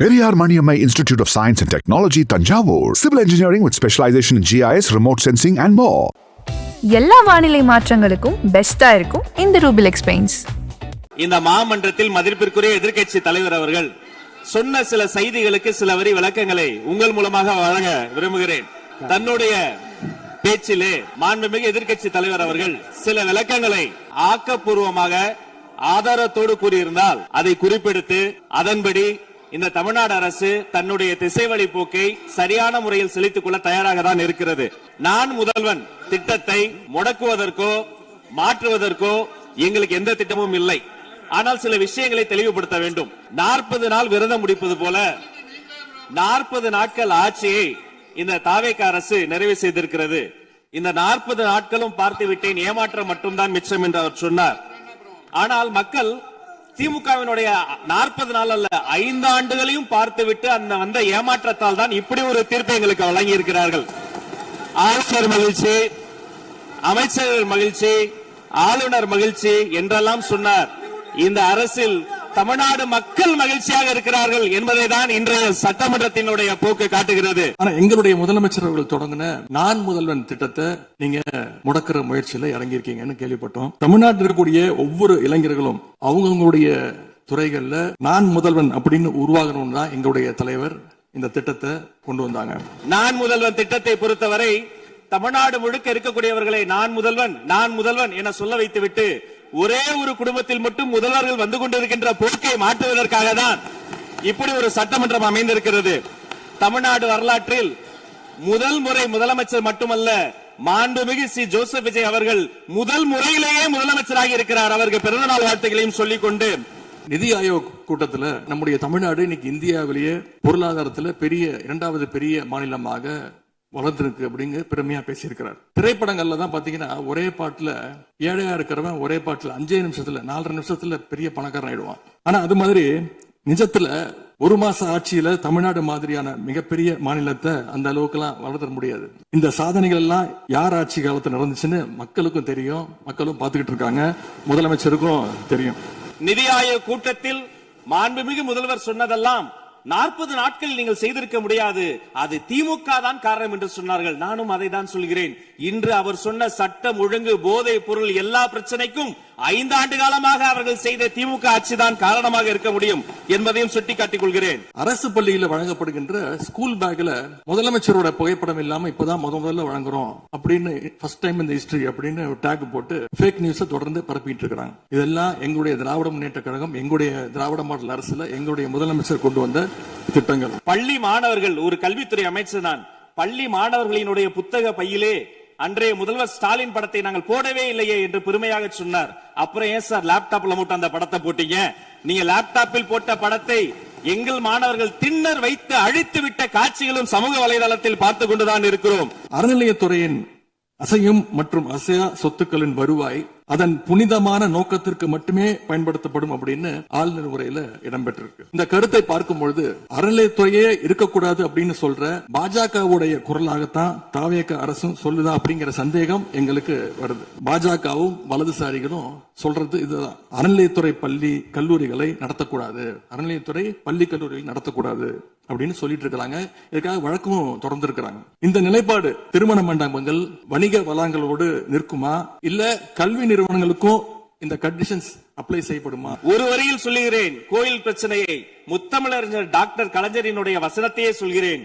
Periyar Maniammai Institute of Science and Technology, Tanjavur. Civil engineering with specialization in GIS, remote sensing and more. எல்லா வானிலை மாற்றங்களுக்கும் பெஸ்டா இருக்கும் இந்த rouble எக்ஸ்பெயின்ஸ். இந்த மாமன்றத்தில் மதிப்பிற்குரிய எதிர்க்கட்சி தலைவர் அவர்கள் சொன்ன சில செய்திகளுக்கு சில வரி விளக்கங்களை உங்கள் மூலமாக வழங்க விரும்புகிறேன். தன்னுடைய பேச்சிலே மாண்புமிகு எதிர்க்கட்சி தலைவர் அவர்கள் சில விளக்கங்களை ஆக்கப்பூர்வமாக ஆதாரத்தோடு கூறியிருந்தால் அதை குறிப்பிடுத்து அதன்படி இந்த தமிழ்நாடு அரசு தன்னுடைய திசைவழி போக்கை சரியான முறையில் செலுத்திக் கொள்ள தயாராக தான் இருக்கிறது. நான் முதல்வன் திட்டத்தை முடக்குவதற்கோ மாற்றுவதற்கோ எங்களுக்கு எந்த திட்டமும் இல்லை. ஆனால் சில விஷயங்களை தெளிவுபடுத்த வேண்டும். 40 நாள் விரதம் முடிப்பது போல 40 நாட்கள் ஆட்சியை இந்த தாவேக அரசு நிறைவு செய்திருக்கிறது. இந்த 40 நாட்களும் பார்த்து விட்டேன், ஏமாற்றம் மட்டும்தான் மிச்சம் என்று அவர் சொன்னார். ஆனால் மக்கள் திமுகவினுடைய 40 நாள் அல்ல 5 ஆண்டுகளையும் பார்த்துவிட்டு அந்த வந்த ஏமாற்றத்தால் தான் இப்படி ஒரு தீர்ப்பை எங்களுக்கு வழங்கி இருக்கிறார்கள். ஆளுநர் மகிழ்ச்சி, அமைச்சர்கள் மகிழ்ச்சி, ஆளுநர் மகிழ்ச்சி என்றெல்லாம் சொன்னார். இந்த அரசில் தமிழ்நாடு மக்கள் மகிழ்ச்சியாக இருக்கிறார்கள் என்பதை தான் இன்றைய சட்டமன்றத்தினுடைய போக்கு காட்டுகிறது. ஆனா எங்களுடைய முதலமைச்சர் அவர்கள் தொடங்கின நான் முதல்வன் திட்டத்தை நீங்க முடக்கிற முயற்சியில இறங்கியிருக்கீங்கன்னு கேள்விப்பட்டோம். தமிழ்நாட்டில் இருக்கக்கூடிய ஒவ்வொரு இளைஞர்களும் அவங்களுடைய துறைகள்ல நான் முதல்வன் அப்படின்னு உருவாகணும் தான் எங்களுடைய தலைவர் இந்த திட்டத்தை கொண்டு வந்தாங்க. நான் முதல்வன் திட்டத்தை பொறுத்தவரை தமிழ்நாடு முழுக்க இருக்கக்கூடியவர்களை நான் முதல்வன் நான் முதல்வன் என சொல்ல வைத்துவிட்டு ஒரே ஒரு குடும்பத்தில் மட்டும் முதல்வர்கள் வந்து கொண்டிருக்கின்ற போக்கை மாற்றுவதற்காக தான் இப்படி ஒரு சட்டமன்றம் அமைந்திருக்கிறது. தமிழ்நாடு வரலாற்றில் முதல் முறை முதலமைச்சர் மட்டுமல்ல, மாண்புமிகு சி ஜோசப் விஜய் அவர்கள் முதல் முறையிலேயே முதலமைச்சராக இருக்கிறார். அவருக்கு பிறந்த நாள் வாழ்த்துக்களையும் சொல்லிக் கொண்டு நிதி ஆயோக் கூட்டத்தில் நம்முடைய தமிழ்நாடு இன்னைக்கு இந்தியாவிலேயே பொருளாதாரத்தில் இரண்டாவது பெரிய மாநிலமாக வளர்ந்துருக்கு அப்படிங்க பெருமையா பேசியிருக்கிறார். திரைப்படங்கள்ல தான் பாத்தீங்கன்னா ஒரே பாட்டுல ஏழையா இருக்கிறவன் ஒரே பாட்டுல 5 நிமிஷத்துல 4 நிமிஷத்துல பெரிய பணக்காரன் ஆயிடுவான். ஆனா அது மாதிரி நிஜத்துல ஒரு மாச ஆட்சியில தமிழ்நாடு மாதிரியான மிகப்பெரிய மாநிலத்தை அந்த அளவுக்கு எல்லாம் வளர்த்த முடியாது. இந்த சாதனைகள் எல்லாம் யார் ஆட்சி காலத்துல நடந்துச்சுன்னு மக்களுக்கும் தெரியும், மக்களும் பாத்துக்கிட்டு இருக்காங்க, முதலமைச்சருக்கும் தெரியும். நிதி ஆயோக் கூட்டத்தில் மாண்புமிகு முதல்வர் சொன்னதெல்லாம் 40 நாட்கள் நீங்கள் செய்திருக்க முடியாது, அது திமுக தான் காரணம் என்று சொன்னார்கள். நானும் அதை தான் சொல்கிறேன். இன்று அவர் சொன்ன சட்டம் ஒழுங்கு போதை பொருள் எல்லா பிரச்சனைக்கும் 5 ஆண்டு காலமாக அவர்கள் செய்த திமுக ஆட்சி தான் காரணமாக இருக்க முடியும் என்பதையும் சுட்டிக்காட்டிக் கொள்கிறேன். அரசு பள்ளியில் வழங்கப்படுகின்ற ஸ்கூல் பேக்ல முதலமைச்சரோட புகைப்படம் இல்லாம இப்பதான் முதல்ல வழங்குறோம் அப்படின்னு ஃபர்ஸ்ட் டைம் இந்த ஹிஸ்டரி அப்படின்னு டேக் போட்டு ஃபேக் நியூஸ் தொடர்ந்து பரப்பிட்டு இருக்காங்க. இதெல்லாம் எங்களுடைய திராவிட முன்னேற்ற கழகம், எங்களுடைய திராவிட மாடல் அரசுல எங்களுடைய முதலமைச்சர் கொண்டு வந்த திட்டங்கள். பள்ளி மாணவர்கள், ஒரு கல்வித்துறை அமைச்சர் தான், பள்ளி மாணவர்களினுடைய புத்தக பையிலே அன்றைய முதல்வர் ஸ்டாலின் படத்தை நாங்கள் போடவே இல்லையே என்று பெருமையாக சொன்னார். அப்புறம் ஏன் சார் லேப்டாப்ல மட்டும் அந்த படத்தை போட்டீங்க? நீங்க லேப்டாப்பில் போட்ட படத்தை எங்கள் மாணவர்கள் திண்ணர் வைத்து அழித்து விட்ட காட்சிகளும் சமூக வலைதளத்தில் பார்த்து கொண்டுதான் இருக்கிறோம். அறநிலையத்துறையின் அசையும் மற்றும் அசையா சொத்துக்களின் வருவாய் அதன் புனிதமான நோக்கத்திற்கு மட்டுமே பயன்படுத்தப்படும் அப்படின்னு ஆளுநர் உரையில இடம்பெற்றிருக்கு. இந்த கருத்தை பார்க்கும் பொழுது அறநிலையத்துறையே இருக்கக்கூடாது அப்படின்னு சொல்ற பாஜகவுடைய குரலாகத்தான் தாவேக அரசும் சொல்லுதா அப்படிங்கிற சந்தேகம் எங்களுக்கு வருது. பாஜகவும் வலதுசாரிகளும் சொல்றது இதுதான், அறநிலையத்துறை பள்ளி கல்லூரிகளை நடத்தக்கூடாது, அறநிலையத்துறை பள்ளி கல்லூரிகள் நடத்தக்கூடாது அப்படின்னு சொல்லிட்டு இருக்கிறாங்க. இதுக்காக வழக்கும் தொடர்ந்து இருக்கிறாங்க. இந்த நிலைப்பாடு திருமண மண்டபங்கள் வணிக வளங்களோடு நிற்குமா, இல்ல கல்வி நிறுவனங்களுக்கும் இந்த கண்டிஷன்ஸ் அப்ளை செய்யப்படுமா? ஒரு வரியில் சொல்லுகிறேன், கோயில் பிரச்சனையை முத்தமிழறிஞர் டாக்டர் கலைஞரினுடைய வசனத்தையே சொல்கிறேன்.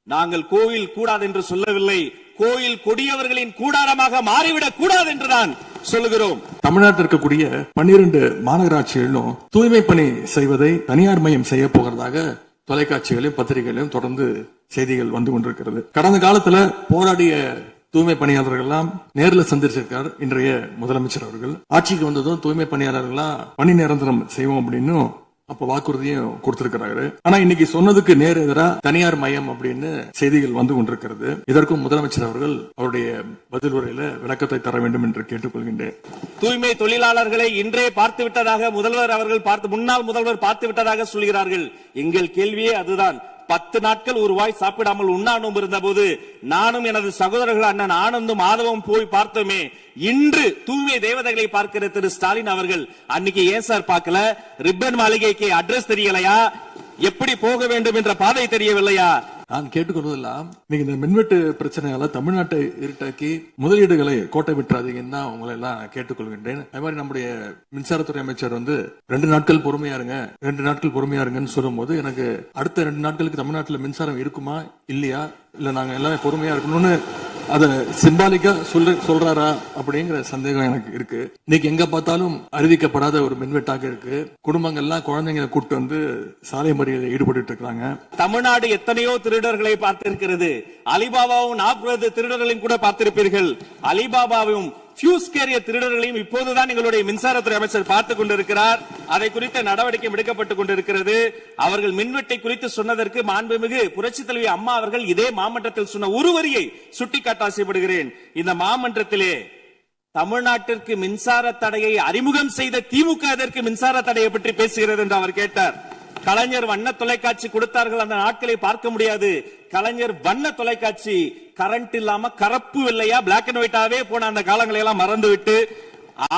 நாங்கள் கோயில் கூடாது என்று சொல்லவில்லை, கோயில் கொடியவர்களின் கூடாரமாக மாறிவிடக் கூடாது என்றுதான் சொல்லுகிறோம். தமிழ்நாட்டில் இருக்கக்கூடிய 12 மாநகராட்சிகளிலும் தூய்மை பணி செய்வதை தனியார் மயம் செய்ய போகிறதாக தொலைக்காட்சிகளையும் பத்திரிகைகளையும் தொடர்ந்து செய்திகள் வந்து கொண்டிருக்கிறது. கடந்த காலத்துல போராடிய தூய்மை பணியாளர்கள் எல்லாம் நேரில் சந்திச்சிருக்கார் இன்றைய முதலமைச்சர் அவர்கள். ஆட்சிக்கு வந்ததும் தூய்மை பணியாளர்கள்லாம் பணி நிரந்தரம் செய்வோம் அப்படின்னு அப்ப வாக்குறுதியும் கொடுத்திருக்கிறாரு. ஆனா இன்னைக்கு சொன்னதுக்கு நேர் எதிரா தனியார் மயம் அப்படின்னு செய்திகள் வந்து கொண்டிருக்கிறது. இதற்கும் முதலமைச்சர் அவர்கள் அவருடைய பதில் உரையில விளக்கத்தை தர வேண்டும் என்று கேட்டுக்கொள்கின்றேன். தூய்மை தொழிலாளர்களை இன்றே பார்த்து விட்டதாக முதல்வர் அவர்கள் முன்னாள் முதல்வர் பார்த்து விட்டதாக சொல்கிறார்கள். எங்கள் கேள்வியே அதுதான். 10 நாட்கள் ஒரு வாய் சாப்பிடாமல் உண்ணாநோம்பு இருந்த போது நானும் எனது சகோதரர்கள் அண்ணன் ஆனந்தும் மாதவம் போய் பார்த்தோமே. இன்று தூய்மை தேவதைகளை பார்க்கிற திரு ஸ்டாலின் அவர்கள் அன்னைக்கு ஏன் சார் பார்க்கல? ரிப்பன் மாளிகைக்கு அட்ரஸ் தெரியலையா? எப்படி போக வேண்டும் என்ற பாதை தெரியவில்லையா? நான் கேட்டுக்கொள்வதெல்லாம் நீங்க இந்த மின்வெட்டு பிரச்சனையால தமிழ்நாட்டை இருட்டாக்கி முதலீடுகளை கோட்டை விட்டுறாதீங்கன்னா உங்களை எல்லாம் கேட்டுக்கொள்கின்றேன். அதே மாதிரி நம்முடைய மின்சாரத்துறை அமைச்சர் 2 நாட்கள் பொறுமையா இருங்க, 2 நாட்கள் பொறுமையா இருங்கன்னு சொல்லும் போது எனக்கு அடுத்த 2 நாட்களுக்கு தமிழ்நாட்டில் மின்சாரம் இருக்குமா இல்லையா, இல்ல நாங்க எல்லாமே பொறுமையா இருக்கணும்னு அத சிம்பாலிக்கா சொல்றாரா அப்படிங்கிற சந்தேகம் எனக்கு இருக்கு. இன்னைக்கு எங்க பார்த்தாலும் அறிவிக்கப்படாத ஒரு மின்வெட்டாக இருக்கு. குடும்பங்கள்லாம் குழந்தைங்களை கூட்டு வந்து சாலை மறியலில் ஈடுபட்டு இருக்காங்க. தமிழ்நாடு எத்தனையோ திருடர்களை பார்த்திருக்கிறது. அலிபாபாவும் 40 திருடர்களையும் கூட பார்த்திருப்பீர்கள். அலிபாபாவும் ஃபியூஸ் கேரியர் திருடர்களையும் இப்போதுதான் எங்களுடைய மின்சாரத்துறை அமைச்சர் பார்த்துக் கொண்டிருக்கிறார். அதை குறித்த நடவடிக்கை எடுக்கப்பட்டுக் கொண்டிருக்கிறது. அவர்கள் மின்வெட்டை குறித்து சொன்னதற்கு மாண்புமிகு புரட்சித் தலைவி அம்மா அவர்கள் இதே மாமன்றத்தில் சொன்ன ஒரு வரியை சுட்டிக்காட்ட ஆசைப்படுகிறேன். இந்த மாமன்றத்திலே தமிழ்நாட்டிற்கு மின்சார தடையை அறிமுகம் செய்த திமுக எதற்கு மின்சார தடையை பற்றி பேசுகிறது என்று அவர் கேட்டார். கலைஞர் வண்ண தொலைக்காட்சி கொடுத்தார்கள், அந்த நாட்களை பார்க்க முடியாது. கலைஞர் வண்ண தொலைக்காட்சி கரண்ட் இல்லாம கருப்பு வெள்ளையா பிளாக் அண்ட் ஒயிட்டாவே போன அந்த காலங்களை எல்லாம் மறந்துவிட்டு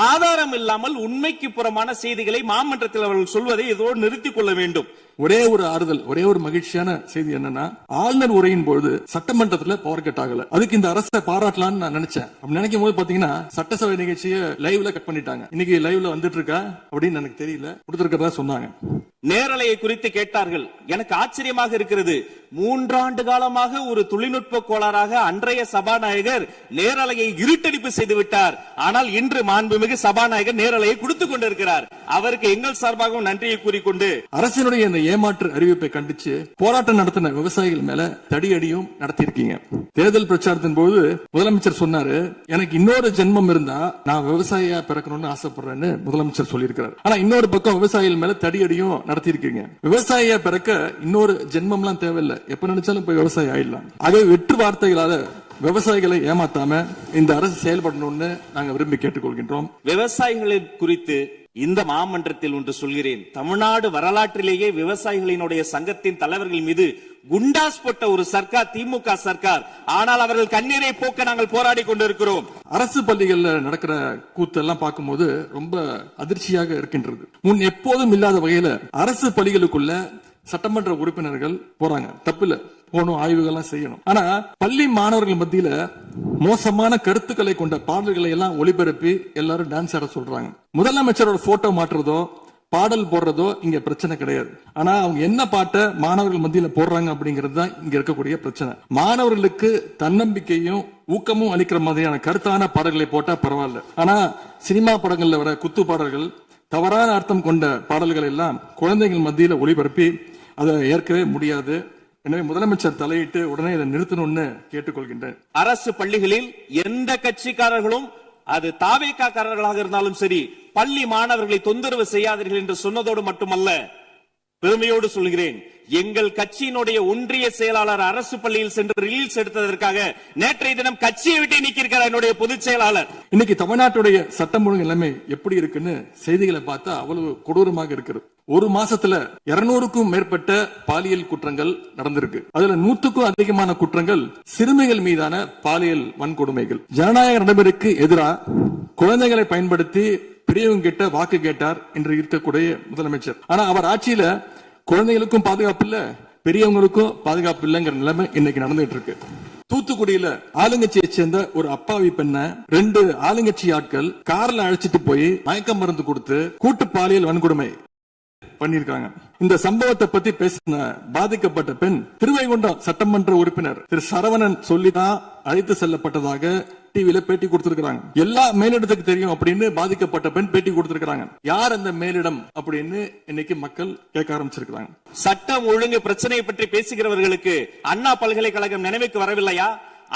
ஆதாரம் இல்லாமல் உண்மைக்கு புறமான செய்திகளை மாமன்றத்தில் அவர்கள் சொல்வதை இதோடு நிறுத்திக் கொள்ள வேண்டும். ஒரே ஒரு ஆறுதல், ஒரே ஒரு மகிழ்ச்சியான செய்தி என்னன்னா, ஆளுநர் உரையின் பொழுது சட்டமன்றத்துல பவர் கட் ஆகல. அதுக்கு இந்த அரசை பாராட்டலாம்னு நான் நினைச்சேன். அப்படி நினைக்கும் போது பாத்தீங்கன்னா சட்டசபை நிகழ்ச்சியை லைவ்ல கட் பண்ணிட்டாங்க. இன்னைக்கு லைவ்ல வந்துட்டு இருக்கா அப்படின்னு எனக்கு தெரியல, கொடுத்திருக்கிறதா சொன்னாங்க. நேரலையை குறித்து கேட்டார்கள். எனக்கு ஆச்சரியமாக இருக்கிறது. 3 ஆண்டு காலமாக ஒரு தொழில்நுட்ப கோளாறாக அன்றைய சபாநாயகர் நேரலையை இருட்டடிப்பு செய்து விட்டார். ஆனால் இன்று மாண்புமிகு சபாநாயகர் நேரலையை கொடுத்துக் கொண்டிருக்கிறார். அவருக்கு எங்கள் சார்பாகவும் நன்றியை கூறிக்கொண்டு, அரசினுடைய இந்த ஏமாற்று அறிவிப்பை கண்டிச்சு போராட்டம் நடத்தின விவசாயிகள் மேல தடியடியும் நடத்தியிருக்கீங்க. தேர்தல் பிரச்சாரத்தின் போது முதலமைச்சர் சொன்னாரு, எனக்கு இன்னொரு ஜென்மம் இருந்தா நான் விவசாயியா பிறக்கணும்னு ஆசைப்படுறேன்னு முதலமைச்சர் சொல்லியிருக்கிறார். ஆனா இன்னொரு பக்கம் விவசாயிகள் மேல தடியடியும் நடத்தியிருக்கீங்க. விவசாயியா பிறக்க இன்னொரு ஜென்மம் எல்லாம் தேவையில்லை, எப்ப நினைச்சாலும் போய் விவசாயி ஆயிடலாம். ஆகவே வெற்று வார்த்தைகளால விவசாயிகளை ஏமாத்தாம இந்த அரசு செயல்படணும்னு நாங்க விரும்பி கேட்டுக்கொள்கின்றோம். விவசாயிகளை குறித்து இந்த மாமன்றத்தில் ஒன்று சொல்கிறேன். தமிழ்நாடு வரலாற்றிலேயே விவசாயிகளினுடைய சங்கத்தின் தலைவர்கள் மீது குண்டாஸ் போட்ட ஒரு சர்க்கார் திமுக சர்க்கார். ஆனால் அவர்கள் கண்ணீரை போக்க நாங்கள் போராடி கொண்டிருக்கிறோம். அரசு பள்ளிகள்ல நடக்கிற கூத்தெல்லாம் பார்க்கும்போது ரொம்ப அதிர்ச்சியாக இருக்கின்றது. முன் எப்போதும் இல்லாத வகையில அரசு பள்ளிகளுக்குள்ள சட்டமன்ற உறுப்பினர்கள் போறாங்க, தப்பில்ல, போகணும், ஆய்வுகள்லாம் செய்யணும். ஆனா பள்ளி மாணவர்கள் மத்தியில மோசமான கருத்துக்களை கொண்ட பாடல்களை எல்லாம் ஒளிபரப்பி எல்லாரும் டான்ஸ் ஆட சொல்றாங்க. முதலமைச்சரோட போட்டோ மாற்றுறதோ பாடல் போடுறதோ இங்க பிரச்சனை கிடையாது. ஆனா அவங்க என்ன பாட்டை மாணவர்கள் மத்தியில போடுறாங்க அப்படிங்கிறது தான் இங்க இருக்கக்கூடிய பிரச்சனை. மாணவர்களுக்கு தன்னம்பிக்கையும் ஊக்கமும் அளிக்கிற மாதிரியான கருத்தான பாடல்களை போட்டா பரவாயில்ல. ஆனா சினிமா படங்கள்ல வர குத்து பாடல்கள், தவறான அர்த்தம் கொண்ட பாடல்கள் எல்லாம் குழந்தைகள் மத்தியில ஒளிபரப்பி அதை ஏற்கவே முடியாது. எனவே முதலமைச்சர் தலையிட்டு உடனே இதை நிறுத்தணும்னு கேட்டுக்கொள்கின்றேன். அரசு பள்ளிகளில் எந்த கட்சிக்காரர்களும், அது தாவேக்காரர்களாக இருந்தாலும் சரி, பள்ளி மாணவர்களை தொந்தரவு செய்யாதீர்கள் என்று சொன்னதோடு மட்டுமல்ல, பெருமையோடு சொல்கிறேன், எங்கள் கட்சியினுடைய ஒன்றிய செயலாளர் அரசு பள்ளியில் சென்று ரீல்ஸ் எடுத்ததற்காக நேற்றைய தினம் கட்சியை விட்டு நீக்கியிருக்கிறார் என்னுடைய பொதுச் செயலாளர். இன்னைக்கு தமிழ்நாட்டுடைய சட்டம் ஒழுங்கு நிலைமை எப்படி இருக்குன்னு செய்திகளை பார்த்தா அவ்வளவு கொடூரமாக இருக்கிறது. ஒரு மாசத்துல 200க்கும் மேற்பட்ட பாலியல் குற்றங்கள் நடந்திருக்கு. அதுல 100க்கும் அதிகமான குற்றங்கள் சிறுமிகள் மீதான பாலியல் வன்கொடுமைகள். ஜனநாயக நடைமுறைக்கு எதிராக குழந்தைகளை பயன்படுத்தி பெரியவங்க கிட்ட வாக்கு கேட்டார் என்று இருக்கக்கூடிய முதலமைச்சர். ஆனா அவர் ஆட்சியில குழந்தைகளுக்கும் பாதுகாப்பு இல்ல, பெரியவங்களுக்கும் பாதுகாப்பு இல்லைங்கிற நிலைமை இன்னைக்கு நடந்துட்டு இருக்கு. தூத்துக்குடியில ஆளுங்கட்சியை சேர்ந்த ஒரு அப்பாவி பெண்ணை 2 ஆளுங்கட்சி ஆட்கள் கார்ல அழைச்சிட்டு போய் மயக்க மருந்து கொடுத்து கூட்டு பாலியல் வன்கொடுமை பண்ணிருக்காங்க. இந்த சம்பவத்தை பத்தி பேசின பாதிக்கப்பட்ட பெண் திருவைகுண்டம் சட்டமன்ற உறுப்பினர் திரு சரவணன் சொல்லிதான் அழைத்து செல்லப்பட்டதாக டிவில பேட்டி கொடுத்திருக்காங்க. எல்லா மேலிடத்துக்கு தெரியும் அப்படின்னு பாதிக்கப்பட்ட பெண் பேட்டி கொடுத்திருக்காங்க. யார் அந்த மேலிடம் அப்படின்னு இன்னைக்கு மக்கள் கேட்க ஆரம்பிச்சிருக்காங்க. சட்டம் ஒழுங்கு பிரச்சனையை பற்றி பேசுகிறவர்களுக்கு அண்ணா பல்கலைக்கழகம் நினைவுக்கு வரவில்லையா?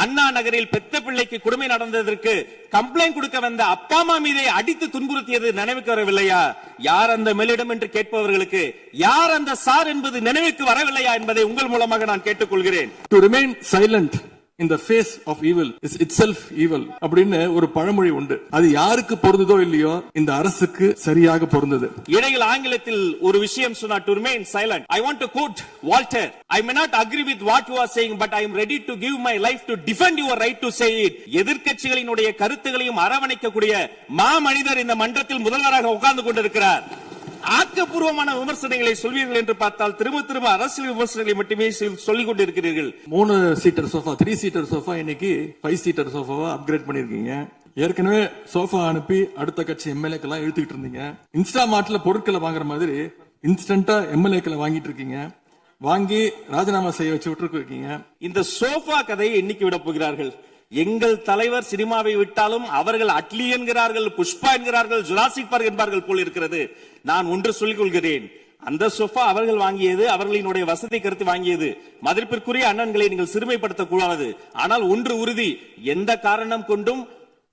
அண்ணா நகரில் பெத்த பிள்ளைக்கு கொடுமை நடந்ததற்கு கம்ப்ளைண்ட் கொடுக்க வந்த அப்பா அம்மா மீதை அடித்து துன்புறுத்தியது நினைவுக்கு வரவில்லையா? யார் அந்த மேலிடம் என்று கேட்பவர்களுக்கு யார் அந்த சார் என்பது நினைவுக்கு வரவில்லையா என்பதை உங்கள் மூலமாக நான் கேட்டுக்கொள்கிறேன். To remain silent in the face of evil is itself evil அப்படின்னு ஒரு பழமொழி உண்டு. அது யாருக்கு பொருந்ததோ இல்லையோ இந்த அரசுக்கு சரியாக பொருந்தது. இடையில் ஆங்கிலத்தில் ஒரு விஷயம் சொன்னார், to remain silent. I want to quote Walter. I may not agree with what you are saying, but I am ready to give my life to defend your right to say it. எதிர்க்கட்சிகளினுடைய கருத்துகளையும் அரவணைக்கக்கூடிய மாமனிதர் இந்த மன்றத்தில் முதல்வராக உட்கார்ந்து கொண்டிருக்கிறார். ஆக்கப்பூர்வமான விமர்சனங்களை சொல்வீர்கள் என்று பார்த்தால் திரும்ப திரும்ப அரசியல் விமர்சனங்களை மட்டுமே சொல்லிக் கொண்டிருக்கிறீர்கள். 3 சீட்டர் சோஃபா 3 சீட்டர் சோஃபா இன்னைக்கு 5 சீட்டர் சோஃபாவா அப்கிரேட் பண்ணிருக்கீங்க. ஏற்கனவே சோஃபா அனுப்பி அடுத்த கட்சி எம்எல்ஏக்கெல்லாம் இழுத்துக்கிட்டு இருந்தீங்க. இன்ஸ்டாமார்ட்ல பொருட்களை வாங்குற மாதிரி இன்ஸ்டன்டா எம்எல்ஏக்களை வாங்கிட்டு இருக்கீங்க. வாங்கி ராஜினாமா செய்ய வச்சு விட்டு இருக்கீங்க. இந்த சோஃபா கதையை என்னைக்கு விட போகிறார்கள்? எங்கள் தலைவர் சினிமாவை விட்டாலும் அவர்கள் அட்லி என்கிறார்கள், புஷ்பா என்கிறார்கள், ஜுராசிக் பார்க் என்பார்கள் போல் இருக்கிறது. நான் ஒன்று சொல்லிக் கொள்கிறேன், அந்த சோஃபா அவர்கள் வாங்கியது, அவர்களினுடைய வசதி கருத்து வாங்கியது. மதிப்பிற்குரிய அண்ணன்களை நீங்கள் சிறுமைப்படுத்தக் கூடாது. ஆனால் ஒன்று உறுதி, எந்த காரணம் கொண்டும்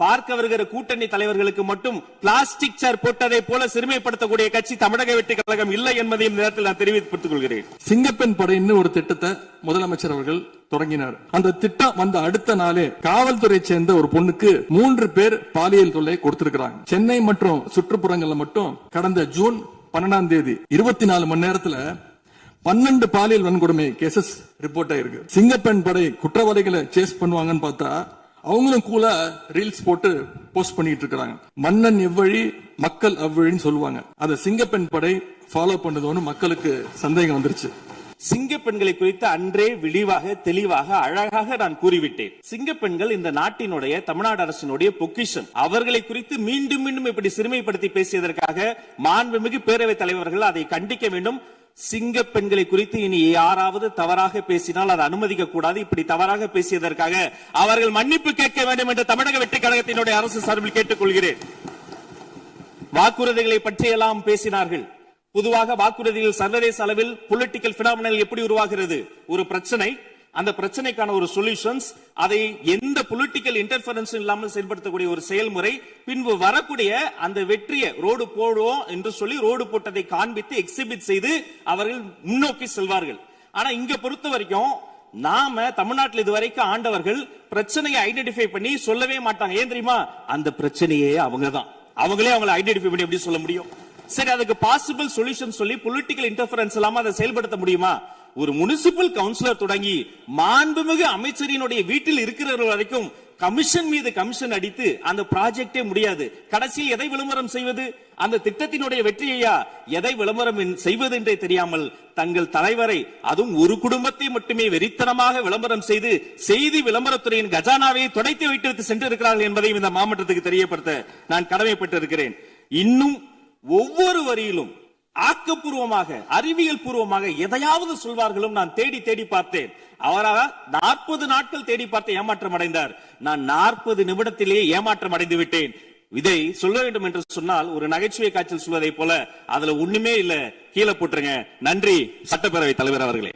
பார்க்க வருகிற கூட்டணி தலைவர்களுக்கு மட்டும் பிளாஸ்டிக் சேர் போட்டதை போல சிறுமைப்படுத்தக்கூடிய கட்சி தமிழக வெற்றிக் கழகம் இல்லை என்பதை இந்த நேரத்தில் நான் தெரிவித்துக் கொள்கிறேன். சிங்கப்பெண் படைன்னு ஒரு திட்டத்தை முதலமைச்சர் அவர்கள் தொடங்கினார். அந்த திட்டம் வந்த அடுத்த நாளே காவல்துறை சேர்ந்த ஒரு பொண்ணுக்கு 3 பேர் பாலியல் தொல்லை கொடுத்திருக்கிறாங்க. சென்னை மற்றும் சுற்றுப்புறங்கள்ல மட்டும் கடந்த ஜூன் 12ஆம் தேதி 24 மணி நேரத்துல 12 பாலியல் வன்கொடுமை கேசஸ் ரிப்போர்ட் ஆயிருக்கு. சிங்கப்பெண் படை குற்றவாளிகளை சேஸ் பண்ணுவாங்கன்னு பார்த்தா அவங்களும் கூட ரீல்ஸ் போட்டு போஸ்ட் பண்ணிட்டு இருக்காங்க. மன்னன் எவ்வழி மக்கள் அவ்வழின்னு சொல்லுவாங்க. அதை சிங்கப்பெண் படை ஃபாலோ பண்ணதோன்னு மக்களுக்கு சந்தேகம் வந்துருச்சு. சிங்கப்பெண்களை குறித்து அன்றே விழிவாக தெளிவாக அழகாக நான் கூறிவிட்டேன். சிங்கப்பெண்கள் இந்த நாட்டினுடைய தமிழ்நாடு அரசினுடைய பொக்கிஷம். அவர்களை குறித்து மீண்டும் மீண்டும் இப்படி சிறுமைப்படுத்தி பேசியதற்காக மாண்புமிகு பேரவைத் தலைவர்கள் அதை கண்டிக்க வேண்டும். சிங்க பெண்களை குறித்து இனி யாராவது தவறாக பேசினால் அதை அனுமதிக்க கூடாது. இப்படி தவறாக பேசியதற்காக அவர்கள் மன்னிப்பு கேட்க வேண்டும் என்று தமிழக வெற்றி கழகத்தினுடைய அரசு சார்பில் கேட்டுக் கொள்கிறேன். வாக்குறுதிகளை பற்றியெல்லாம் பேசினார்கள். பொதுவாக வாக்குறுதிகள் சர்வதேச அளவில் பொலிட்டிக்கல் பினாமினல் எப்படி உருவாகிறது? ஒரு பிரச்சனை, அந்த பிரச்சனைக்கான ஒரு சொல்யூஷன்ஸ், அதை எந்த பொலிட்டிக்கல் இன்டர்ஃபரன்ஸ் இல்லாமல் செயல்படுத்தக்கூடிய ஒரு செயல்முறை, பின்பு வரக்கூடிய அந்த வெற்றியை ரோடு போடுவோம் என்று சொல்லி ரோடு போட்டதை காண்பித்து எக்ஸிபிட் செய்து அவர்கள் முன்னோக்கி செல்வார்கள். ஆனா இங்க பொறுத்த வரைக்கும் நாம தமிழ்நாட்டில் இதுவரைக்கும் ஆண்டவர்கள் பிரச்சனையை ஐடென்டிஃபை பண்ணி சொல்லவே மாட்டாங்க. ஏன் தெரியுமா? அந்த பிரச்சனையே அவங்கதான். அவங்களே அவங்களை ஐடென்டிஃபை பண்ணி எப்படி சொல்ல முடியும்? சரி, அதுக்கு பாசிபிள் சொல்யூஷன் சொல்லி பொலிட்டிக்கல் இன்டர்ஃபரன்ஸ் இல்லாம அதை செயல்படுத்த முடியுமா? ஒரு முனிசிபல் கவுன்சிலர் தொடங்கி மாண்புமிகு அமைச்சரினுடைய வீட்டில் இருக்கிறவர்கள் வரைக்கும் கமிஷன் மீது கமிஷன் அடித்து அந்த ப்ராஜெக்டே முடியாது. கடைசியில் எதை விளம்பரம் செய்வது? அந்த திட்டத்தினுடைய வெற்றியையா எதை விளம்பரம் செய்வது என்றே தெரியாமல் தங்கள் தலைவரை, அதுவும் ஒரு குடும்பத்தை மட்டுமே வெறித்தனமாக விளம்பரம் செய்து செய்தி விளம்பரத்துறையின் கஜானாவை துடைத்து வைத்து சென்றிருக்கிறார்கள் என்பதையும் இந்த மாவட்டத்துக்கு தெரியப்படுத்த நான் கடமைப்பட்டிருக்கிறேன். இன்னும் ஒவ்வொரு வரியிலும் ஆக்கப்பூர்வமாக அறிவியல் பூர்வமாக எதையாவது சொல்வார்களும் நான் தேடி தேடி பார்த்தேன். அவராக 40 நாட்கள் தேடி பார்த்து ஏமாற்றம் அடைந்தார். நான் 40 நிமிடத்திலேயே ஏமாற்றம் அடைந்து விட்டேன். இதை சொல்ல வேண்டும் என்று சொன்னால் ஒரு நகைச்சுவை காட்சியில் சொல்வதை போல அதுல ஒண்ணுமே இல்ல, கீழே போட்டுருங்க. நன்றி சட்டப்பேரவை தலைவர் அவர்களே.